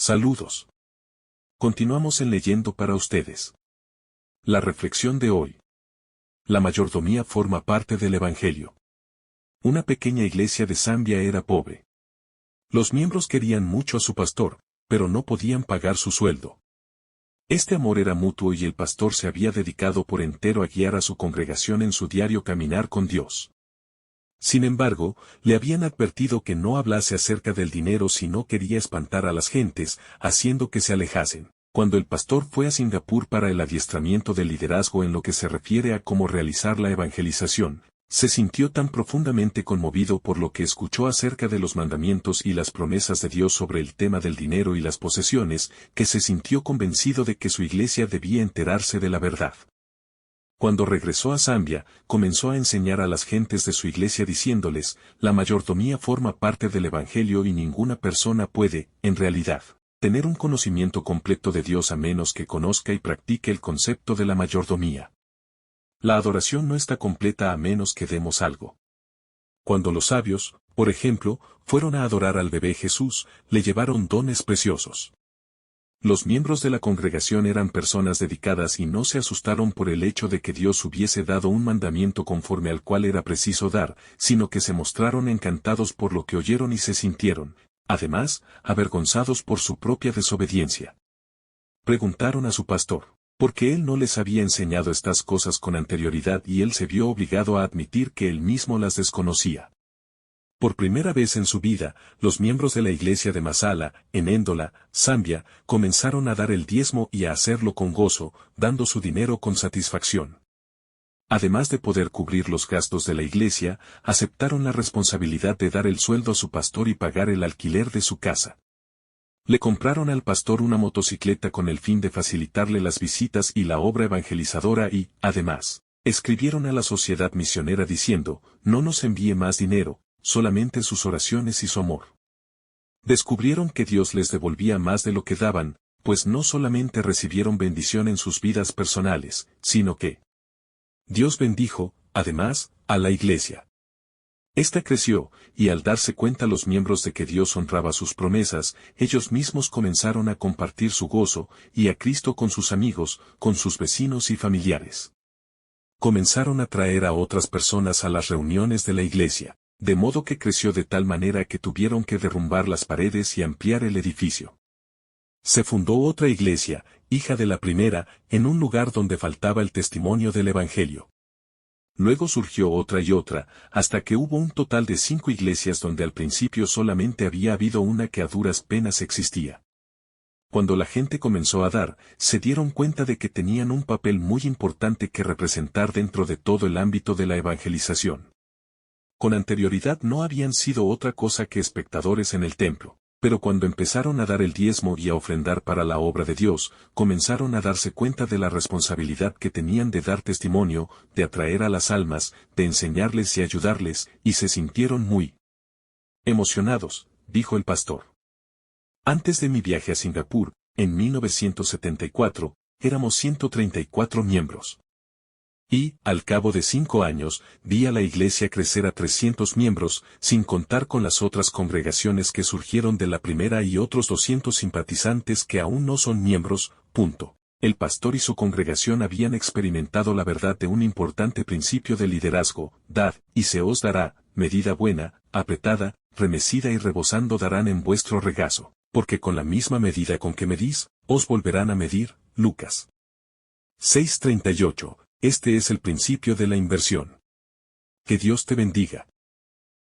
Saludos. Continuamos en leyendo para ustedes. La reflexión de hoy. La mayordomía forma parte del Evangelio. Una pequeña iglesia de Zambia era pobre. Los miembros querían mucho a su pastor, pero no podían pagar su sueldo. Este amor era mutuo y el pastor se había dedicado por entero a guiar a su congregación en su diario caminar con Dios. Sin embargo, le habían advertido que no hablase acerca del dinero si no quería espantar a las gentes, haciendo que se alejasen. Cuando el pastor fue a Singapur para el adiestramiento del liderazgo en lo que se refiere a cómo realizar la evangelización, se sintió tan profundamente conmovido por lo que escuchó acerca de los mandamientos y las promesas de Dios sobre el tema del dinero y las posesiones, que se sintió convencido de que su iglesia debía enterarse de la verdad. Cuando regresó a Zambia, comenzó a enseñar a las gentes de su iglesia diciéndoles, la mayordomía forma parte del Evangelio y ninguna persona puede, en realidad, tener un conocimiento completo de Dios a menos que conozca y practique el concepto de la mayordomía. La adoración no está completa a menos que demos algo. Cuando los sabios, por ejemplo, fueron a adorar al bebé Jesús, le llevaron dones preciosos. Los miembros de la congregación eran personas dedicadas y no se asustaron por el hecho de que Dios hubiese dado un mandamiento conforme al cual era preciso dar, sino que se mostraron encantados por lo que oyeron y se sintieron, además, avergonzados por su propia desobediencia. Preguntaron a su pastor, ¿por qué él no les había enseñado estas cosas con anterioridad y él se vio obligado a admitir que él mismo las desconocía? Por primera vez en su vida, los miembros de la iglesia de Masala, en Éndola, Zambia, comenzaron a dar el diezmo y a hacerlo con gozo, dando su dinero con satisfacción. Además de poder cubrir los gastos de la iglesia, aceptaron la responsabilidad de dar el sueldo a su pastor y pagar el alquiler de su casa. Le compraron al pastor una motocicleta con el fin de facilitarle las visitas y la obra evangelizadora y, además, escribieron a la sociedad misionera diciendo, no nos envíe más dinero, solamente sus oraciones y su amor. Descubrieron que Dios les devolvía más de lo que daban, pues no solamente recibieron bendición en sus vidas personales, sino que Dios bendijo, además, a la iglesia. Esta creció, y al darse cuenta los miembros de que Dios honraba sus promesas, ellos mismos comenzaron a compartir su gozo, y a Cristo con sus amigos, con sus vecinos y familiares. Comenzaron a traer a otras personas a las reuniones de la iglesia, de modo que creció de tal manera que tuvieron que derrumbar las paredes y ampliar el edificio. Se fundó otra iglesia, hija de la primera, en un lugar donde faltaba el testimonio del Evangelio. Luego surgió otra y otra, hasta que hubo un total de 5 iglesias donde al principio solamente había habido una que a duras penas existía. Cuando la gente comenzó a dar, se dieron cuenta de que tenían un papel muy importante que representar dentro de todo el ámbito de la evangelización. Con anterioridad no habían sido otra cosa que espectadores en el templo, pero cuando empezaron a dar el diezmo y a ofrendar para la obra de Dios, comenzaron a darse cuenta de la responsabilidad que tenían de dar testimonio, de atraer a las almas, de enseñarles y ayudarles, y se sintieron muy emocionados, dijo el pastor. Antes de mi viaje a Singapur, en 1974, éramos 134 miembros. Y, al cabo de 5 años, vi a la iglesia crecer a 300 miembros, sin contar con las otras congregaciones que surgieron de la primera y otros 200 simpatizantes que aún no son miembros. El pastor y su congregación habían experimentado la verdad de un importante principio de liderazgo, dad, y se os dará, medida buena, apretada, remecida y rebosando darán en vuestro regazo, porque con la misma medida con que medís, os volverán a medir. Lucas 6:38. Este es el principio de la inversión. Que Dios te bendiga.